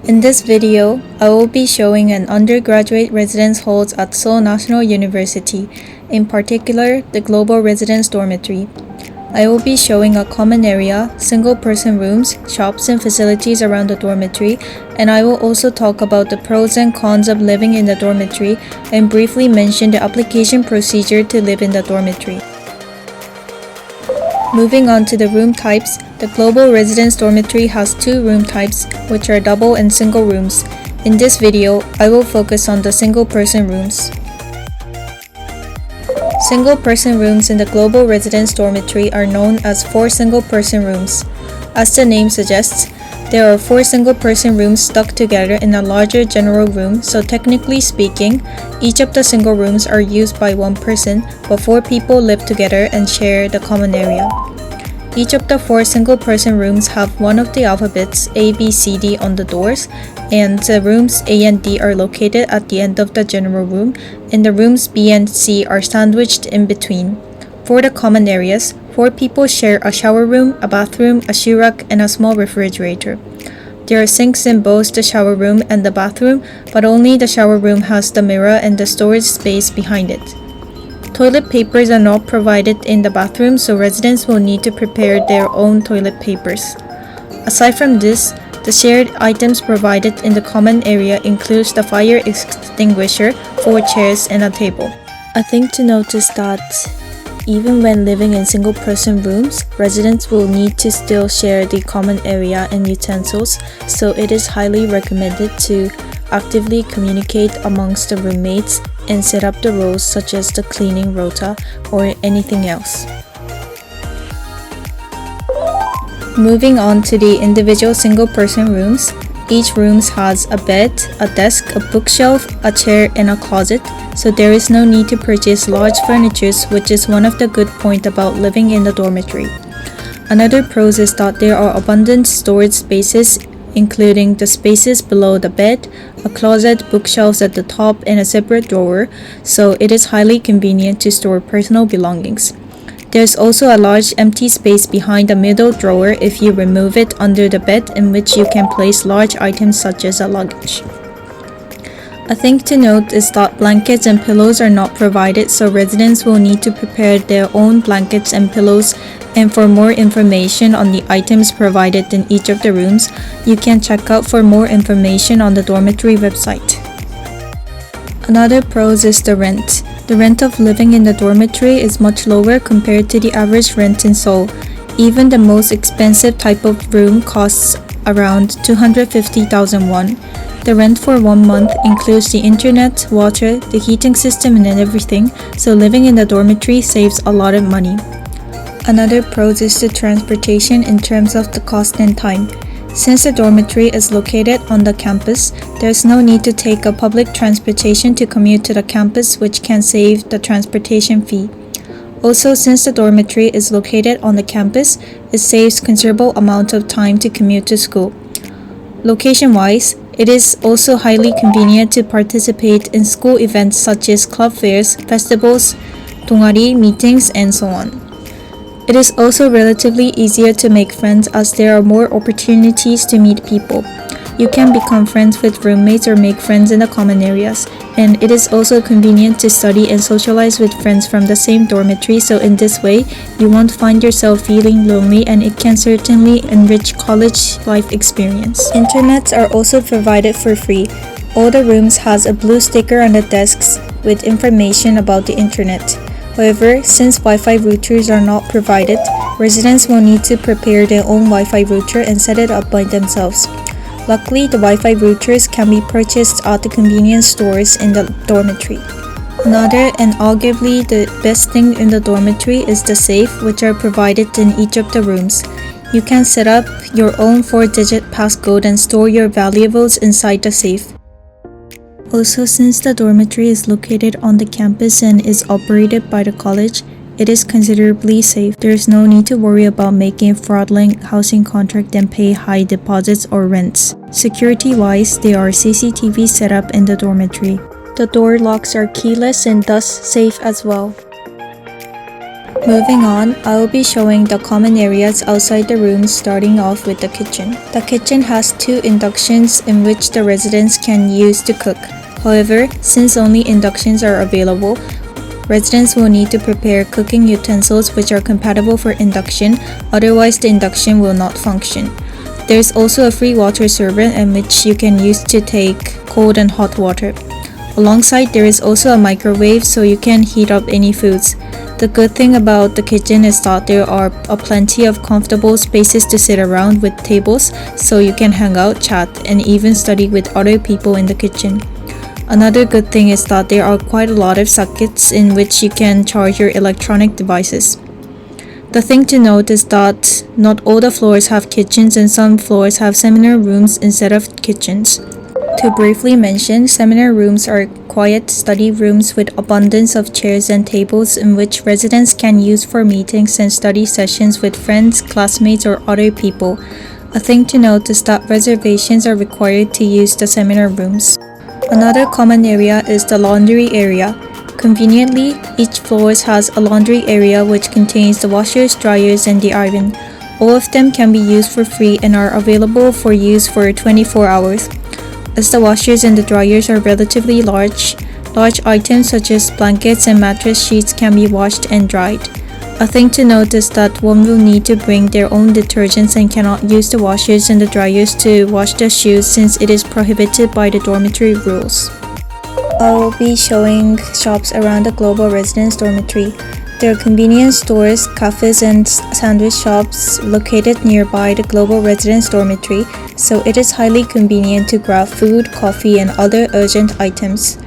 In this video, I will be showing an undergraduate residence halls at Seoul National University, in particular the Global Residence Dormitory. I will be showing a common area, single-person rooms, shops and facilities around the dormitory, and I will also talk about the pros and cons of living in the dormitory and briefly mention the application procedure to live in the dormitory. Moving on to the room types, the Global Residence Dormitory has two room types, which are double and single rooms. In this video, I will focus on the single-person rooms. Single-person rooms in the Global Residence Dormitory are known as 4 single-person rooms. As the name suggests, there are 4 single-person rooms stuck together in a larger general room, so technically speaking, each of the single rooms are used by one person, but 4 people live together and share the common area. Each of the 4 single-person rooms have one of the alphabets A, B, C, D on the doors, and the rooms A and D are located at the end of the general room, and the rooms B and C are sandwiched in between. For the common areas, 4 people share a shower room, a bathroom, a shoe rack, and a small refrigerator. There are sinks in both the shower room and the bathroom, but only the shower room has the mirror and the storage space behind it. Toilet papers are not provided in the bathroom, so residents will need to prepare their own toilet papers. Aside from this, the shared items provided in the common area includes the fire extinguisher, 4 chairs, and a table. A thing to note is that even when living in single-person rooms, residents will need to still share the common area and utensils, so it is highly recommended to actively communicate amongst the roommates and set up the roles such as the cleaning rota or anything else. Moving on to the individual single-person rooms, each room has a bed, a desk, a bookshelf, a chair, and a closet, so there is no need to purchase large furniture, which is one of the good points about living in the dormitory. Another pros is that there are abundant storage spaces, including the spaces below the bed, a closet, bookshelves at the top, and a separate drawer, so it is highly convenient to store personal belongings. There's also a large empty space behind the middle drawer if you remove it under the bed, in which you can place large items such as a luggage. A thing to note is that blankets and pillows are not provided, so residents will need to prepare their own blankets and pillows, and for more information on the items provided in each of the rooms, you can check out for more information on the dormitory website. Another pros is the rent. The rent of living in the dormitory is much lower compared to the average rent in Seoul. Even the most expensive type of room costs around 250,000 won. The rent for 1 month includes the internet, water, the heating system, and everything, so living in the dormitory saves a lot of money. Another pros is the transportation in terms of the cost and time. Since the dormitory is located on the campus, there's no need to take a public transportation to commute to the campus, which can save the transportation fee. Also, since the dormitory is located on the campus, it saves considerable amount of time to commute to school. Location-wise, it is also highly convenient to participate in school events such as club fairs, festivals, 동아리, meetings, and so on. It is also relatively easier to make friends as there are more opportunities to meet people. You can become friends with roommates or make friends in the common areas, and it is also convenient to study and socialize with friends from the same dormitory, so in this way, you won't find yourself feeling lonely, and it can certainly enrich college life experience. Internets are also provided for free. All the rooms has a blue sticker on the desks with information about the internet. However, since Wi-Fi routers are not provided, residents will need to prepare their own Wi-Fi router and set it up by themselves. Luckily, the Wi-Fi routers can be purchased at the convenience stores in the dormitory. Another and arguably the best thing in the dormitory is the safe, which are provided in each of the rooms. You can set up your own 4-digit passcode and store your valuables inside the safe. Also, since the dormitory is located on the campus and is operated by the college, it is considerably safe. There is no need to worry about making fraudulent housing contract and pay high deposits or rents. Security-wise, there are CCTV set up in the dormitory. The door locks are keyless and thus safe as well. Moving on, I will be showing the common areas outside the rooms, starting off with the kitchen. The kitchen has 2 inductions in which the residents can use to cook. However, since only inductions are available, residents will need to prepare cooking utensils which are compatible for induction, otherwise the induction will not function. There is also a free water server in which you can use to take cold and hot water. Alongside, there is also a microwave so you can heat up any foods. The good thing about the kitchen is that there are plenty of comfortable spaces to sit around with tables so you can hang out, chat, and even study with other people in the kitchen. Another good thing is that there are quite a lot of sockets in which you can charge your electronic devices. The thing to note is that not all the floors have kitchens and some floors have seminar rooms instead of kitchens. To briefly mention, seminar rooms are quiet study rooms with abundance of chairs and tables in which residents can use for meetings and study sessions with friends, classmates, or other people. A thing to note is that reservations are required to use the seminar rooms. Another common area is the laundry area. Conveniently, each floor has a laundry area which contains the washers, dryers, and the iron. All of them can be used for free and are available for use for 24 hours. As the washers and the dryers are relatively large items such as blankets and mattress sheets can be washed and dried. A thing to note is that one will need to bring their own detergents and cannot use the washers and the dryers to wash their shoes since it is prohibited by the dormitory rules. I will be showing shops around the Global Residence Dormitory. There are convenience stores, cafes, and sandwich shops located nearby the Global Residence Dormitory, so it is highly convenient to grab food, coffee, and other urgent items.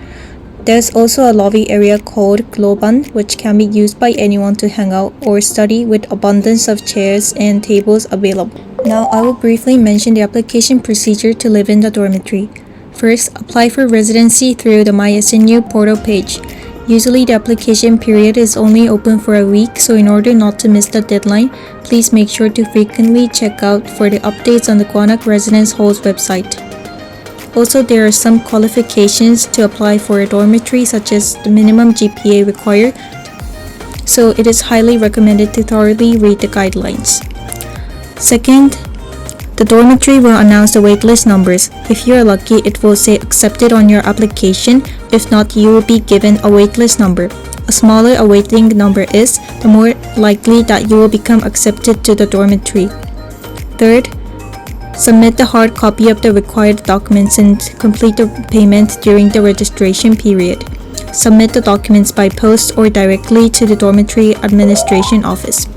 There's also a lobby area called Globan, which can be used by anyone to hang out or study with abundance of chairs and tables available. Now I will briefly mention the application procedure to live in the dormitory. First, apply for residency through the My SNU portal page. Usually the application period is only open for a week, so in order not to miss the deadline, please make sure to frequently check out for the updates on the Kwanak Residence Hall's website. Also, there are some qualifications to apply for a dormitory such as the minimum GPA required, so it is highly recommended to thoroughly read the guidelines. Second, the dormitory will announce the waitlist numbers. If you are lucky, it will say accepted on your application. If not, you will be given a waitlist number. A smaller a waiting number is, the more likely that you will become accepted to the dormitory. Third, submit the hard copy of the required documents and complete the payment during the registration period. Submit the documents by post or directly to the dormitory administration office.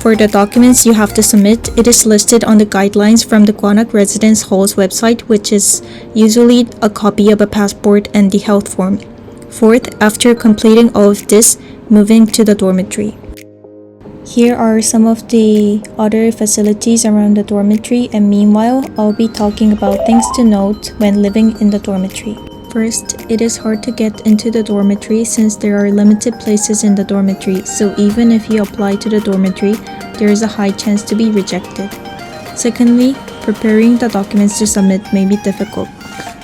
For the documents you have to submit, it is listed on the guidelines from the Kwanak Residence Hall's website, which is usually a copy of a passport and the health form. Fourth, after completing all of this, moving to the dormitory. Here are some of the other facilities around the dormitory, and meanwhile, I'll be talking about things to note when living in the dormitory. First, it is hard to get into the dormitory since there are limited places in the dormitory, so even if you apply to the dormitory, there is a high chance to be rejected. Secondly, preparing the documents to submit may be difficult.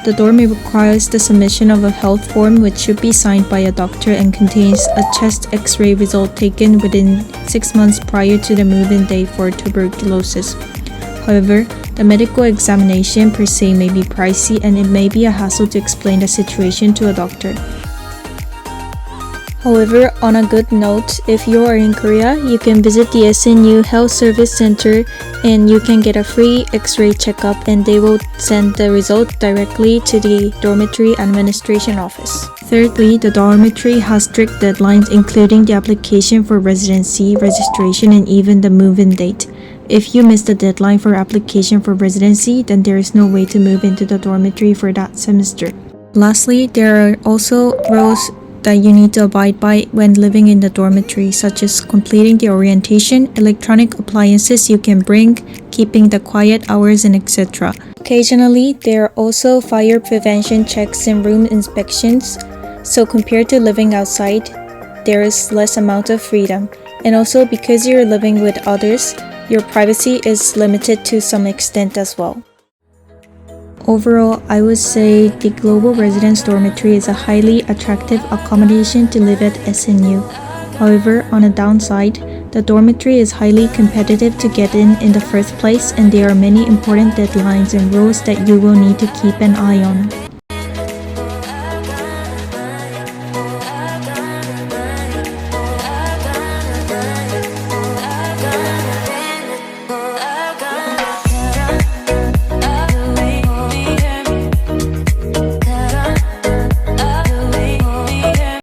The dorm requires the submission of a health form which should be signed by a doctor and contains a chest x-ray result taken within 6 months prior to the move-in date for tuberculosis. However, the medical examination per se may be pricey and it may be a hassle to explain the situation to a doctor. However, on a good note, if you are in Korea, you can visit the SNU Health Service Center and you can get a free x-ray checkup and they will send the result directly to the dormitory administration office. Thirdly, the dormitory has strict deadlines including the application for residency, registration, and even the move-in date. If you miss the deadline for application for residency, then there is no way to move into the dormitory for that semester. Lastly, there are also rules that you need to abide by when living in the dormitory, such as completing the orientation, electronic appliances you can bring, keeping the quiet hours, and etc. Occasionally, there are also fire prevention checks and room inspections, so compared to living outside, there is less amount of freedom. And also because you're living with others, your privacy is limited to some extent as well. Overall, I would say the Global Residence Dormitory is a highly attractive accommodation to live at SNU. However, on a downside, the dormitory is highly competitive to get in the first place, and there are many important deadlines and rules that you will need to keep an eye on.